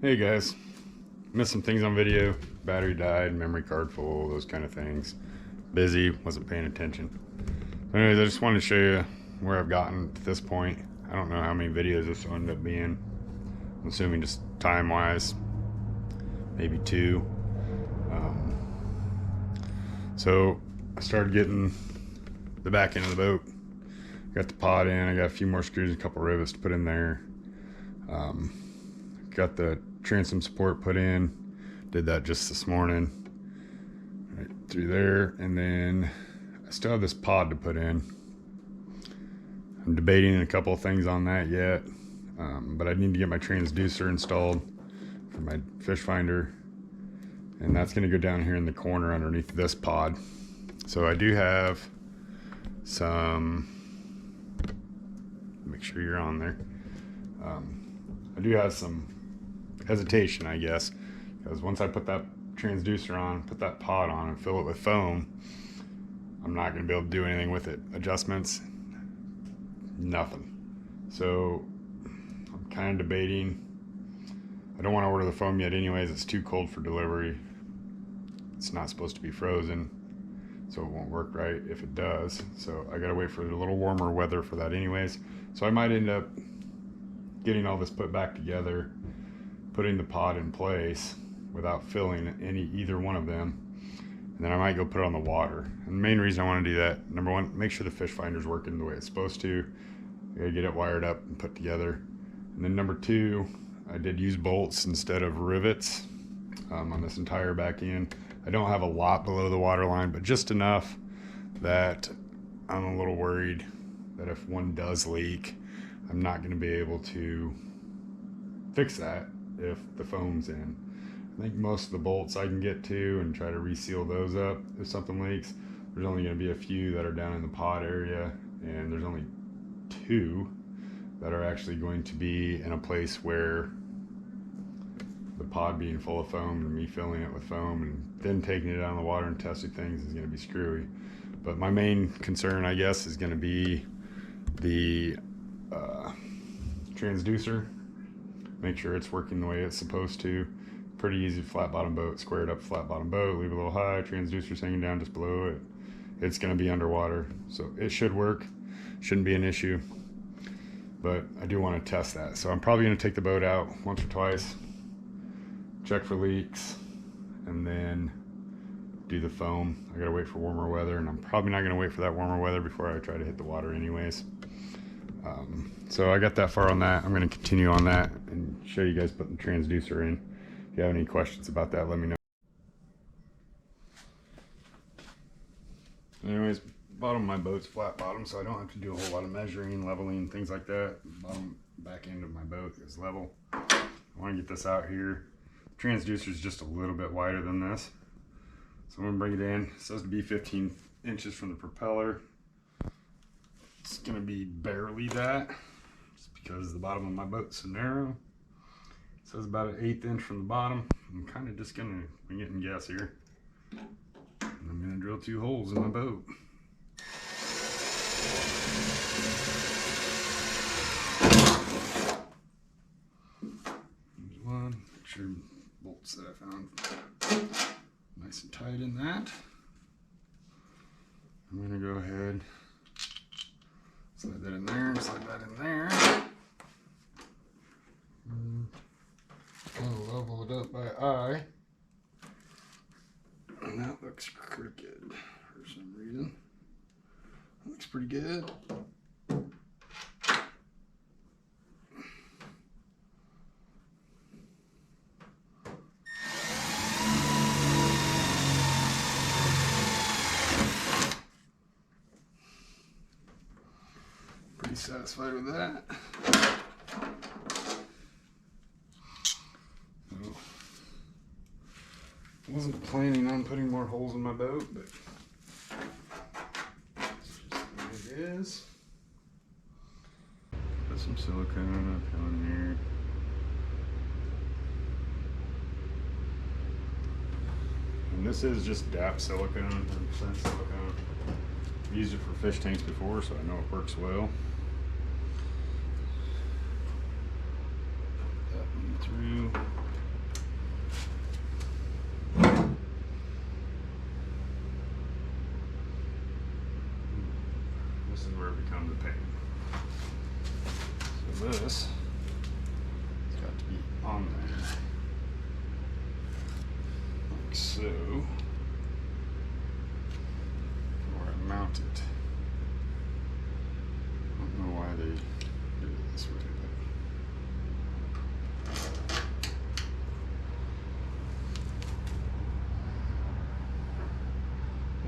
Hey guys, missed some things on video. Battery died, memory card full, those kind of things. Busy, wasn't paying attention. Anyways, I just wanted to show you where I've gotten to this point. I don't know how many videos this will end up being. I'm assuming just time-wise, maybe 2. So I started getting the back end of the boat. Got the pod in. I got a few more screws and a couple rivets to put in there. Got the transom support put in. Did that just this morning. Right through there. And then I still have this pod to put in. I'm debating a couple of things on that yet. But I need to get my transducer installed for my fish finder. And that's going to go down here in the corner underneath this pod. So I do have some, make sure you're on there. I do have some hesitation, I guess, because once I put that transducer on, put that pod on and fill it with foam, I'm not going to be able to do anything with it. Adjustments, nothing. So I'm kind of debating. I don't want to order the foam yet anyways. It's too cold for delivery. It's not supposed to be frozen, so it won't work right if it does. So I gotta wait for a little warmer weather for that anyways. So I might end up getting all this put back together, putting the pod in place without filling either one of them, and then I might go put it on the water. And the main reason I want to do that, number one, make sure the fish finder's working the way it's supposed to. I gotta get it wired up and put together. And then number 2, I did use bolts instead of rivets on this entire back end. I don't have a lot below the water line, but just enough that I'm a little worried that if one does leak, I'm not going to be able to fix that if the foam's in. I think most of the bolts I can get to and try to reseal those up if something leaks. There's only going to be a few that are down in the pod area, and there's only 2 that are actually going to be in a place where the pod being full of foam and me filling it with foam and then taking it out in the water and testing things is going to be screwy. But my main concern, I guess, is going to be the transducer. Make sure it's working the way it's supposed to. Pretty easy flat bottom boat, squared up flat bottom boat, leave it a little high, transducer's hanging down just below it. It's going to be underwater, so it should work. Shouldn't be an issue. But I do want to test that. So I'm probably going to take the boat out once or twice, check for leaks, and then do the foam. I gotta wait for warmer weather, and I'm probably not gonna wait for that warmer weather before I try to hit the water anyways. So I got that far on that. I'm gonna continue on that and show you guys putting the transducer in. If you have any questions about that, let me know. Anyways, bottom of my boat's flat bottom, so I don't have to do a whole lot of measuring, leveling, things like that. Bottom back end of my boat is level. I want to get this out here. Transducer is just a little bit wider than this, so I'm gonna bring it in. It says to be 15 inches from the propeller. It's gonna be barely that, just because the bottom of my boat's so narrow. It says about an 1/8 inch from the bottom. I'm kind of just gonna, I'm getting guess here. And I'm gonna drill 2 holes in my boat. There's one. Make sure bolts that I found nice and tight in that. I'm gonna go ahead, slide that in there, slide that in there. I'll level it up by eye. And that looks crooked for some reason. That looks pretty good. Pretty satisfied with that. So, wasn't planning on putting more holes in my boat, but it's just the way it is. Put some silicone up on here. And this is just DAP silicone, 100% silicone. I've used it for fish tanks before, so I know it works well. Put that one through. the pain. So this has got to be on there, like so, where I mount it. I don't know why they do it this way, but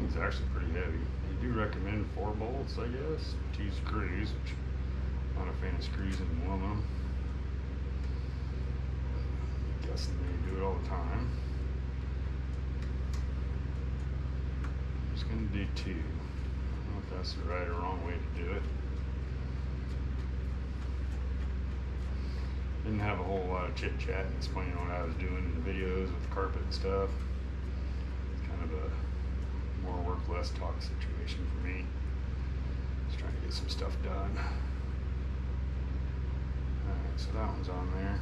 it's actually pretty heavy. They do recommend 4 bolts, I guess, 2 screws, which I'm not a fan of screws in aluminum. I'm guessing they do it all the time. I'm just going to do 2. I don't know if that's the right or wrong way to do it. Didn't have a whole lot of chit chat and explaining what I was doing in the videos with the carpet and stuff. It's kind of a more work, less talk situation for me. Just trying to get some stuff done. Alright, so that one's on there.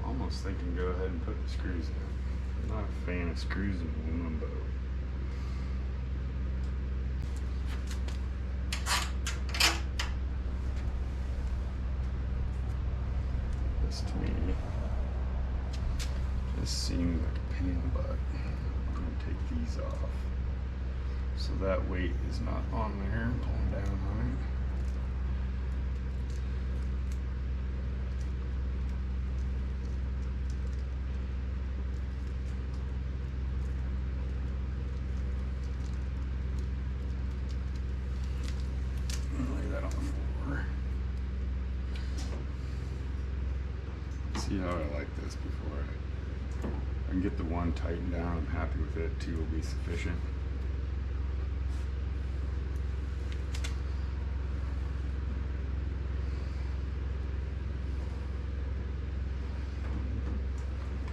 I'm almost thinking go ahead and put the screws in. I'm not a fan of screws in an aluminum boat. To me, this seems like a pain in the butt. I'm going to take these off so that weight is not on there and pulling down on it. Lay that on the floor. See how I like this before I can get the one tightened down. I'm happy with it. 2 will be sufficient.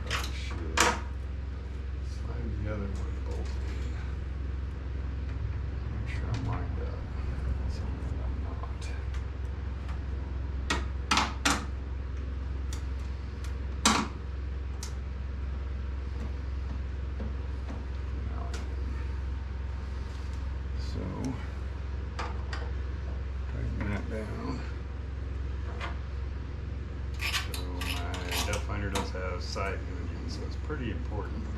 Probably should slide the other one bolt in. Make sure I'm lined up. See if I'm not. So, tighten that down. So my depth finder does have side imaging, so it's pretty important to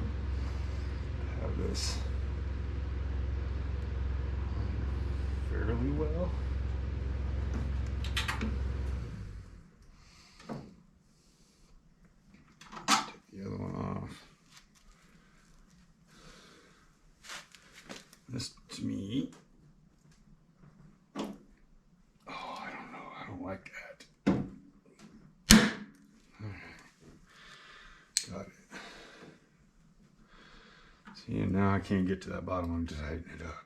have this fairly well. Take the other one off. This, to me, oh, I don't know, I don't like that. All right. Got it. See, and now I can't get to that bottom one to tighten it up.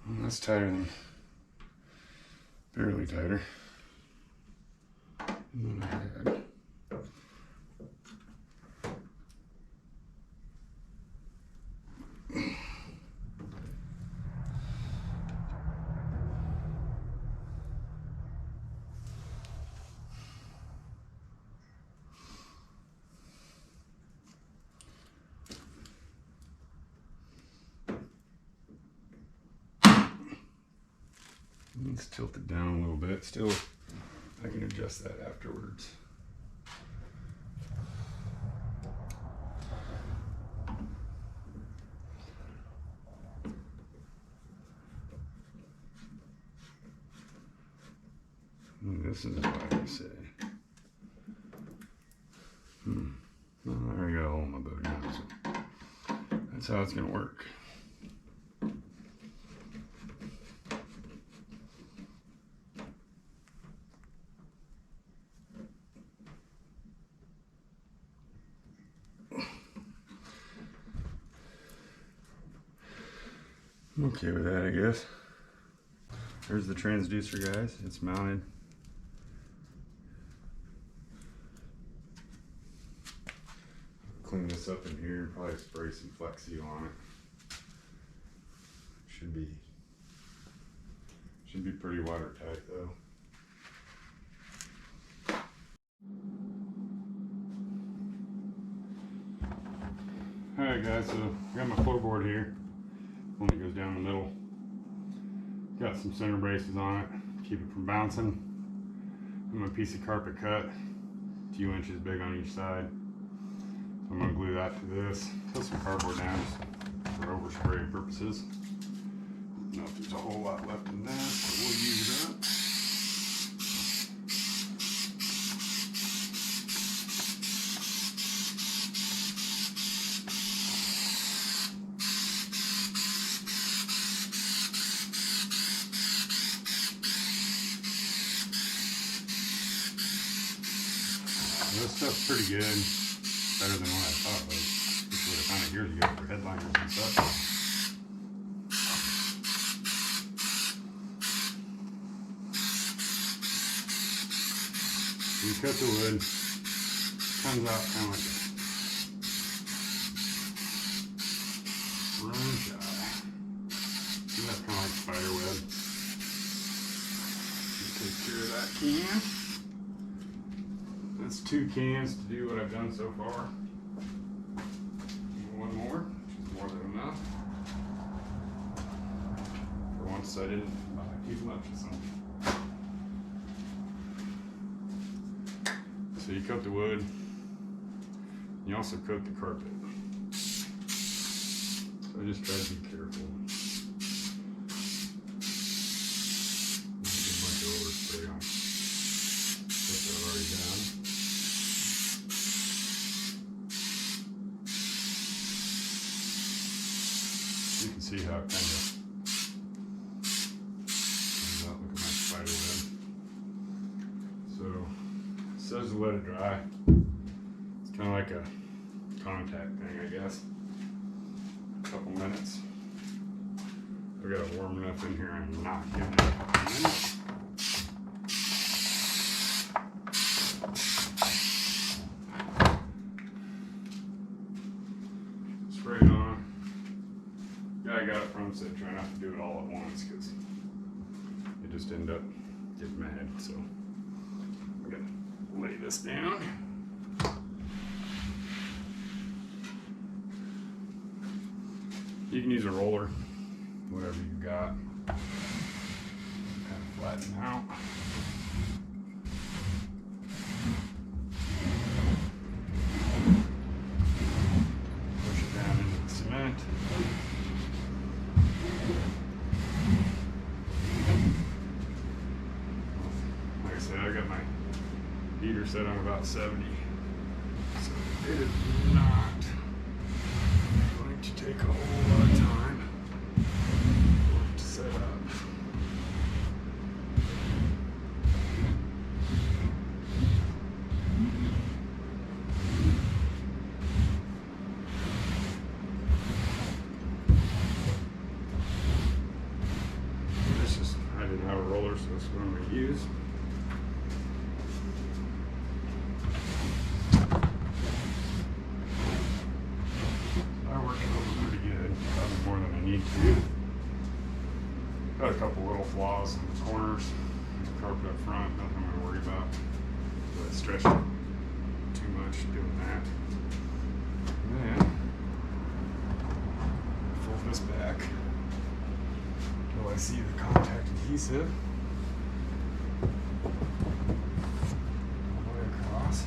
Well, that's tighter than, barely tighter than I had. Let's tilt it down a little bit. Still, I can adjust that afterwards. This is what I say. Well, I already got a hole in my boat now, so that's how it's gonna work. I'm okay with that, I guess. There's the transducer, guys. It's mounted. Clean this up in here, probably spray some Flex Seal on it. Should be pretty watertight though. Alright Alright guys, so I got my floorboard here. One that goes down the middle. Got some center braces on it, keep it from bouncing. I'm a piece of carpet cut, a few inches big on each side. So I'm going to glue that to this. Put some cardboard down for overspray purposes. I don't know if there's a whole lot left in that, but we'll use it up. This stuff's pretty good, better than what I thought it was. This would have found it years ago for headliners and stuff. So you cut the wood, comes out kind of like a sprung guy. See, that's kind of like spider web. Take care of that can. That's 2 cans to do what I've done so far. One more, which is more than enough. For once I didn't buy too much of something. So you coat the wood, you also coat the carpet. So I just try to be careful. Not get much overspray on stuff that I've already done. You can see how it kind of comes out. Look at my spider web. So it says to let it dry. It's kind of like a contact thing, I guess. A couple minutes. I got it warm enough in here. I'm not giving it a couple minutes. Spray it on. I got it from, said try not to do it all at once because you just end up getting mad. So I'm gonna lay this down. You can use a roller, whatever you got. Kind of flatten out. Push it down into the cement. Like I said, I got my heater set on about 70, so it is not going to take a whole lot of time to set up. I didn't have a roller, so that's what I'm going to use. I worked over pretty good, probably more than I need to. Got a couple little flaws in the corners, the carpet up front, nothing I'm going to worry about. But I stretched it too much doing that. And then, fold this back. I see the contact adhesive all the way across.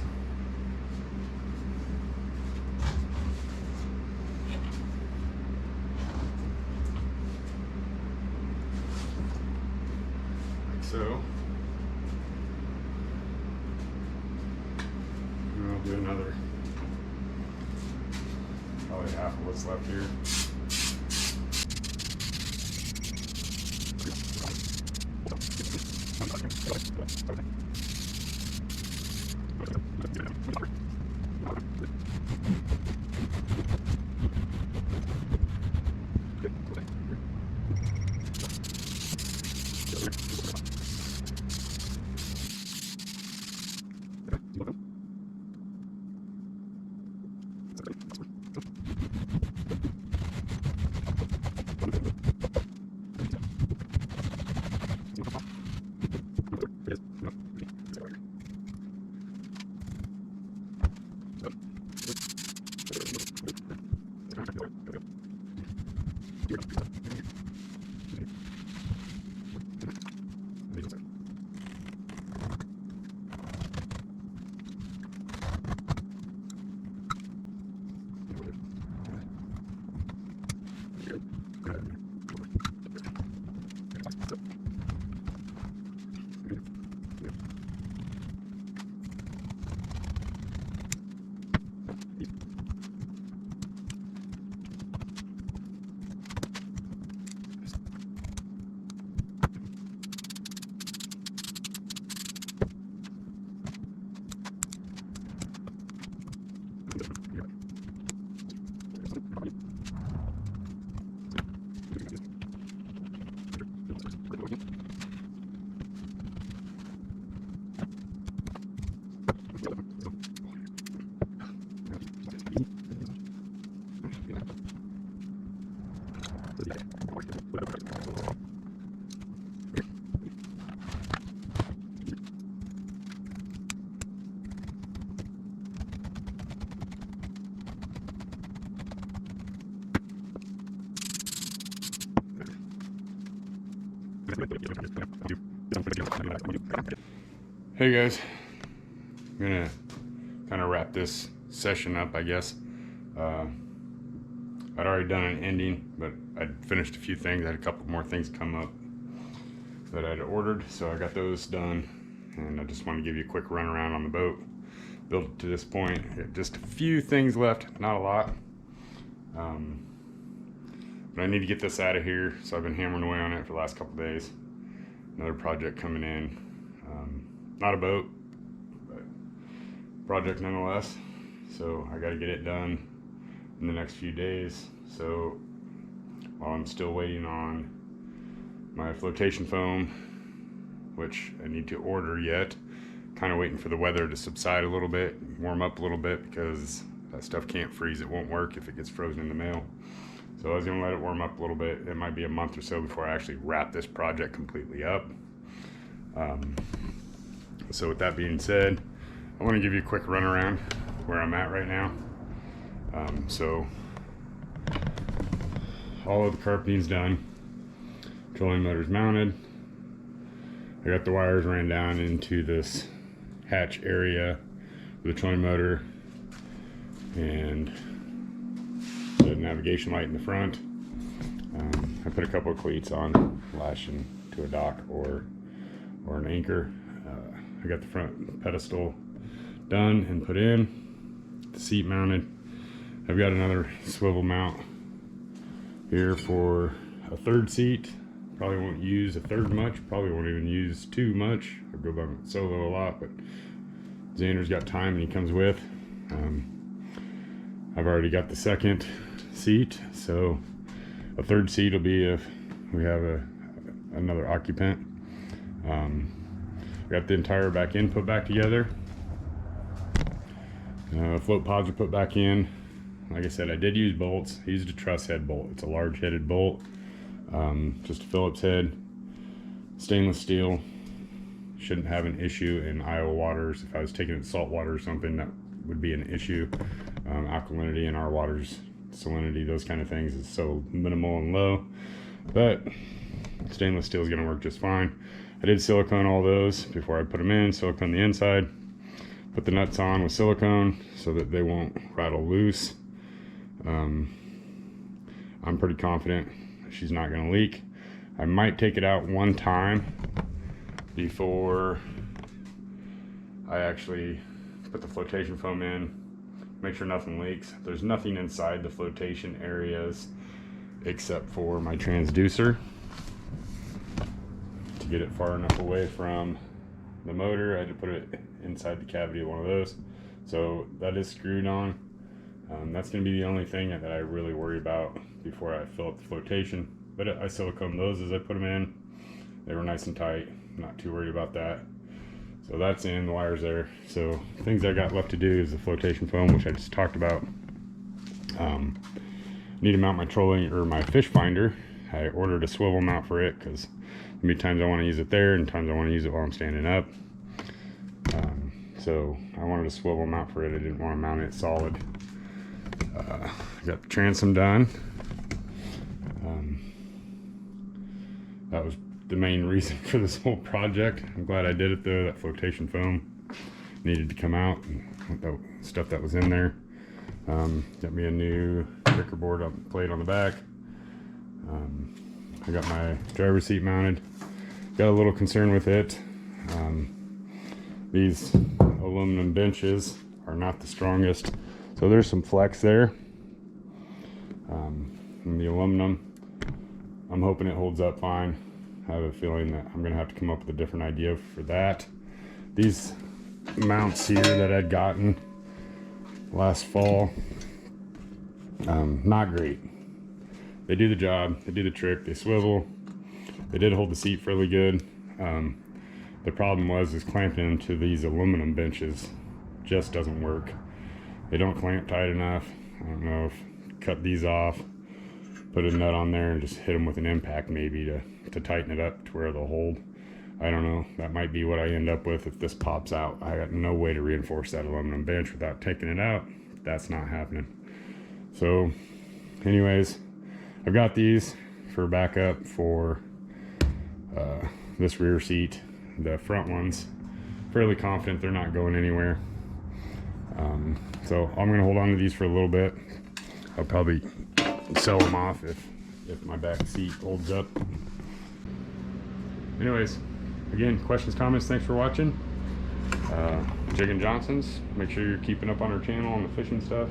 Like so. And I'll do another, probably half of what's left here. Hey guys, I'm gonna kind of wrap this session up, I guess. I'd already done an ending, but I'd finished a few things. I had a couple more things come up that I'd ordered, so I got those done, and I just want to give you a quick run around on the boat. Built it to this point, just a few things left, not a lot. But I need to get this out of here, so I've been hammering away on it for the last couple days. Another project coming in. Not a boat, but project nonetheless. So I got to get it done in the next few days. So while I'm still waiting on my flotation foam, which I need to order yet, kind of waiting for the weather to subside a little bit, warm up a little bit, because that stuff can't freeze. It won't work if it gets frozen in the mail. So I was going to let it warm up a little bit. It might be a month or so before I actually wrap this project completely up. So with that being said, I want to give you a quick run around where I'm at right now. So all of the carpeting's done. Trolling motor's mounted. I got the wires ran down into this hatch area with the trolling motor and the navigation light in the front. I put a couple of cleats on, lashing to a dock or an anchor. I got the front pedestal done and put in, the seat mounted. I've got another swivel mount here for a third seat. Probably won't use a third much, probably won't even use too much. I go by solo a lot, but Xander's got time and he comes with. I've already got the second seat, so a third seat will be if we have another occupant. Got the entire back end put back together. Float pods are put back in. Like I said, I did use bolts. I used a truss head bolt. It's a large headed bolt, just a Phillips head, stainless steel. Shouldn't have an issue in Iowa waters. If I was taking it to salt water or something, that would be an issue. Alkalinity in our waters, salinity, those kind of things is so minimal and low, but stainless steel is going to work just fine. I did silicone all those before I put them in, silicone the inside, put the nuts on with silicone so that they won't rattle loose. I'm pretty confident she's not going to leak. I might take it out one time before I actually put the flotation foam in, make sure nothing leaks. There's nothing inside the flotation areas except for my transducer. To get it far enough away from the motor, I had to put it inside the cavity of one of those. So that is screwed on. That's going to be the only thing that I really worry about before I fill up the flotation. But I siliconed those as I put them in. They were nice and tight. Not too worried about that. So that's in, the wire's there. So things I got left to do is the flotation foam, which I just talked about. Need to mount my trolling or my fish finder. I ordered a swivel mount for it because many times I want to use it there and times I want to use it while I'm standing up. So I wanted a swivel mount for it. I didn't want to mount it solid. Got the transom done. That was the main reason for this whole project. I'm glad I did it though. That flotation foam needed to come out, and the stuff that was in there. Got me a new breaker board plate on the back. I got my driver's seat mounted. Got a little concern with it. These aluminum benches are not the strongest, so there's some flex there. And the aluminum, I'm hoping it holds up fine. I have a feeling that I'm gonna have to come up with a different idea for that. These mounts here that I'd gotten last fall, not great. They do the job, they do the trick, they swivel. They did hold the seat fairly good. The problem is clamping them to these aluminum benches just doesn't work. They don't clamp tight enough. I don't know if cut these off, put a nut on there and just hit them with an impact maybe to tighten it up to where they'll hold. I don't know. That might be what I end up with if this pops out. I got no way to reinforce that aluminum bench without taking it out. That's not happening. So anyways, I've got these for backup for this rear seat. The front ones, fairly confident they're not going anywhere. So I'm gonna hold on to these for a little bit. I'll probably sell them off if my back seat holds up. Anyways, again, questions, comments, thanks for watching. Jiggin Johnson's, make sure you're keeping up on our channel on the fishing stuff.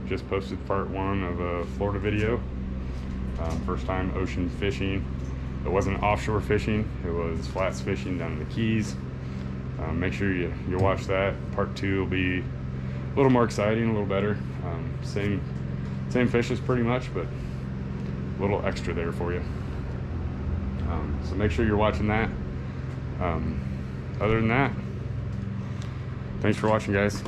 Just posted part 1 of a Florida video. First time ocean fishing. It wasn't offshore fishing, it was flats fishing down in the Keys. Make sure you watch that. Part 2 will be a little more exciting, a little better. Same fishes pretty much, but a little extra there for you. So make sure you're watching that. Other than that, thanks for watching, guys.